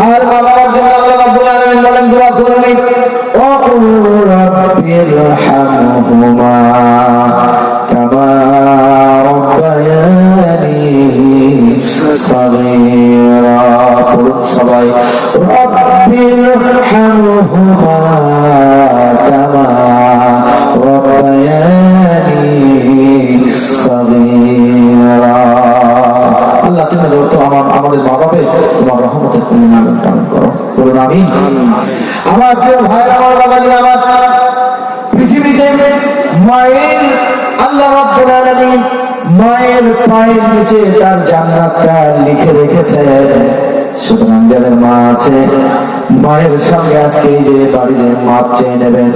আর বাবার জন্য আল্লাহ রাব্বুল আলামিন বলেন দোয়া করবে ও রাব্বিরহামহুমা কামা রাব্বায়ানি সাগীরা। পড়ুন সবাই রাব্বিরহামহুমা কামা রাব্বায়ানি সাগীরা। আল্লাহ তুমি তো আমাদের মা বাবা তোমার রহমতের পরিমাণ দান করো, বলুন আমিন। আমার প্রিয় ভাই, আমার বাবাজি, আমার পৃথিবীতে মায়ের আল্লাহ রাব্বুল আলামিন মায়ের পায়ের নিচে তার জান্নাতটা লিখে রেখেছেন। সুতরাং যাদের মা আছে মায়ের সঙ্গে আজকে এই যে বাড়ি যে মাপ চেয়ে নেবেন,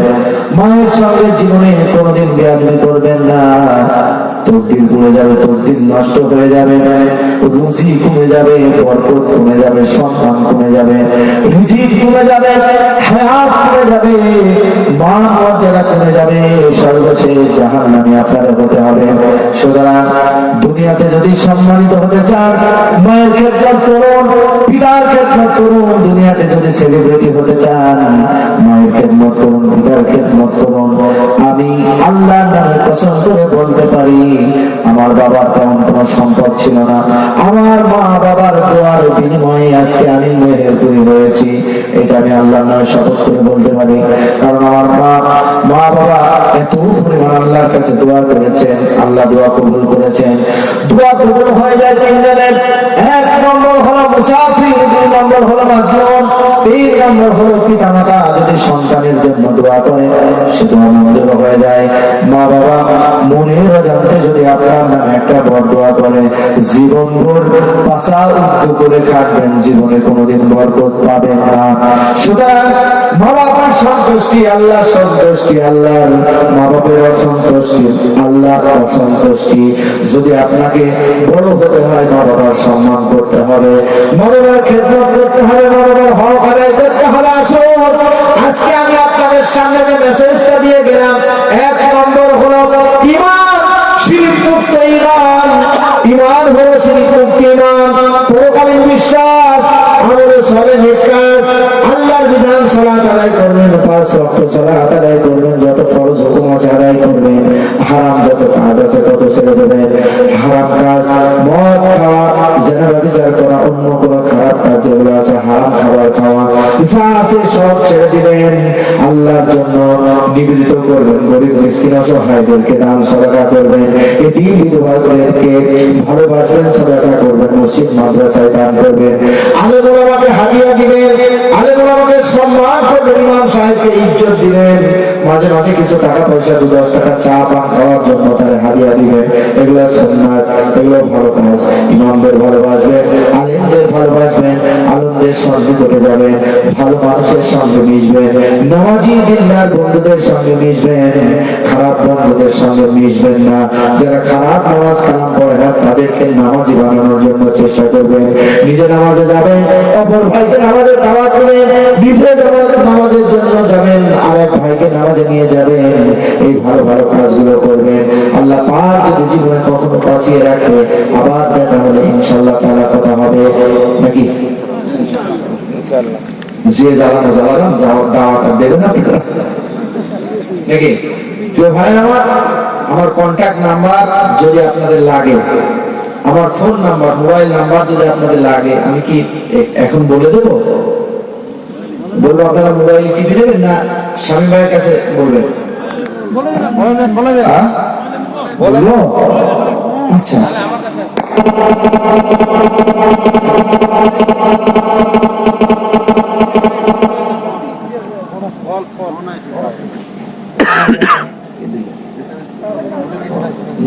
মায়ের সঙ্গে জীবনে কোনোদিন বেয়াদবি করবেন না। তকদির কমে যাবে, তকদির নষ্ট হয়ে যাবে, রুচি কমে যাবে, বরকত কমে যাবে, সম্মান কমে যাবে, রিজিক কমে যাবে, হায়াত কমে যাবে, মান মর্যাদা কমে যাবে, সর্বশেষ জাহান্নামে আপনার হতে হবে। সুতরাং দুনিয়াতে যদি সম্মানিত হতে চান মায়ের খেদমত করুন, পিতার খেদমত করুন। দুনিয়াতে যদি সেলিব্রিটি হতে চান মায়ের খেদমত করুন, পিতার খেদমত করুন। আমি আল্লাহর নামে কসম করে বলতে পারি আমার বাবার তেমন কোন সম্পদ ছিল না, আমার মা বাবার দোয়ার বিনিময়ে আজকে আমি মেহেরপুরি হয়েছি। এটা আমি আল্লাহর নামে শপথ করে বলতে পারি। কারণ আমার মা বাবা এত পরিমাণ আল্লাহর কাছে দোয়া করেছেন, আল্লাহ দোয়া কবুল করেছেন। দোয়া কবুল হয়ে যায় তিন জনের, এক নম্বর হলো মুসাফির, দুই নম্বর হলো মাজলুম, তিন নম্বর হলো পিতামাতা যদি সন্তানের জন্য দোয়া করে সে দোয়া মঞ্জুর হয়ে যায়। মা বাবা মনের জানতে যদি আপনার নামে একটা বরদোয়া করে জীবনভর পাশা উদ্দু করে খাটবেন, জীবনে কোনোদিন বরকত পাবেন না। সুতরাং মা বাবার সন্তুষ্টি আল্লাহ সন্তুষ্টি, আল্লাহর মা বাবার অসন্তুষ্টি আল্লাহর অসন্তুষ্টি। যদি আপনাকে বড় হতে হয় মা বাবার সম্মান করতে হবে, মা বাবার খেদমত করতে হবে, মা বাবার হক আদায় করতে হবে। আসুন আজকে আমি আপনাদের সামনে যে মেসেজটা দিয়ে গেলাম, এক নম্বর হলো ঈমান, শিরক মুক্ত ঈমান। ঈমান হলো শিরক মুক্ত ঈমান, পরকালীন বিশ্বাস, আমলে সালেহ নেক কাজ, আল্লাহর বিধান সালাত আদায় করবেন, পাঁচ ওয়াক্ত সালাত আদায় করবেন, যত ফরজ হুকুম আছে আদায় করবেন, হারাম যত কাজ আছে তত ছেড়ে দেবেন। হারাম কাজ মদ খাওয়া, জেনা ব্যভিচার করা, অন্য কোনো খারাপ কাজ যেগুলো আছে হারাম খাবার খাওয়া যা আছে সব ছেড়ে দিবেন। আল্লাহর জন্য নিবেদিত করবেন, গরিব মিসকিন অসহায়দেরকে দান সাদাকা করবেন, এতিম বিধবাদেরকে ভালোবাসবেন, সাদাকা করবেন, মসজিদ মাদ্রাসায় দান করবেন, আলেম ওলামাকে হাদিয়া দিবেন, আলেম ওলামাকে সম্মান করবেন, ইমাম সাহেবকে ইজ্জত দিবেন, মাঝে মাঝে কিছু টাকা পয়সা 2-10 টাকা চা পান খাওয়ার জন্য তারা হাদিয়া দিবেন। এগুলো সুন্নাত, এগুলো ভালো কাজ। ইমামদের ভালোবাসবেন, আলেমদের ভালোবাসবেন, আলেমদের সঙ্গে করে যাবেন, ভালো মানুষের সঙ্গে মিশবেন, নামাজি দিনদার বন্ধুদের সঙ্গে মিশবেন, খারাপ বন্ধুদের সঙ্গে মিশবেন না। যারা খারাপ নামাজ কালাম পড়ে না তাদেরকে নামাজি বানানোর জন্য চেষ্টা করবেন। নিজে নামাজে যাবেন, অপর ভাইকে নামাজে দাওয়াত দেবেন, নিজে নামাজের জন্য যাবেন, আরেক ভাইকে নামাজে নিয়ে যাবেন। এই ভালো ভালো কাজগুলো করবেন। আল্লাহ পাক যদি জীবনে কখনো বাঁচিয়ে রাখে আবার দেখা হলে ইনশাআল্লাহ তাআলা কথা হবে নাকি? ইনশাআল্লাহ। যে জ্বালানো জ্বালালাম দাওয়াত দেবেন না নাকি? প্রিয় ভাই আমার কন্ট্যাক্ট নাম্বার যদি আপনাদের লাগে, আমার ফোন নাম্বার, মোবাইল নাম্বার যদি আপনাদের লাগে, আমি কি এখন বলে দেব? বলবো আপনারা মোবাইল টিপে নেবেন না স্বামী ভাইয়ের কাছে বলবেন? বলবো? আচ্ছা,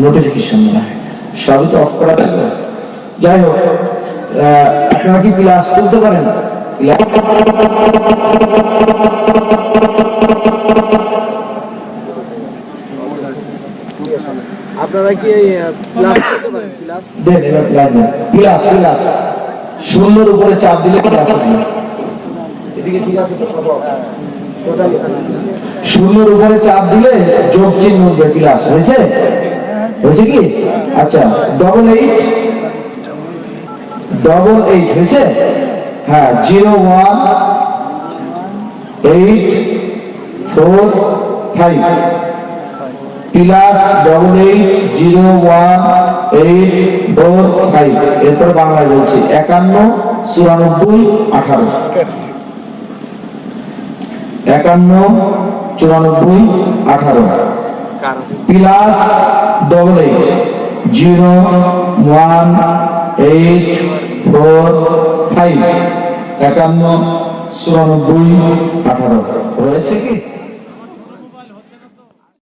নোটিফিকেশন সবই তো অফ করা ছিল। যাই হোক, আপনারা কি ক্লাস করতে পারেন? আপনারা কি ক্লাস করতে পারেন? ক্লাস দেন, ক্লাস ক্লাস শূন্যের উপরে চাপ দিলে ক্লাস হবে। এদিকে ঠিক আছে তো? সব শূন্যের উপরে চাপ দিলে যোগ চিহ্ন উঠবে, ক্লাস হয়েছে? হয়েছে কি? আচ্ছা, 88 হয়েছে? হ্যাঁ 01845 +880184 এরপর বাংলায় বলছি 51 94 18 51 94 +880184 51 94 18 রয়েছে কি?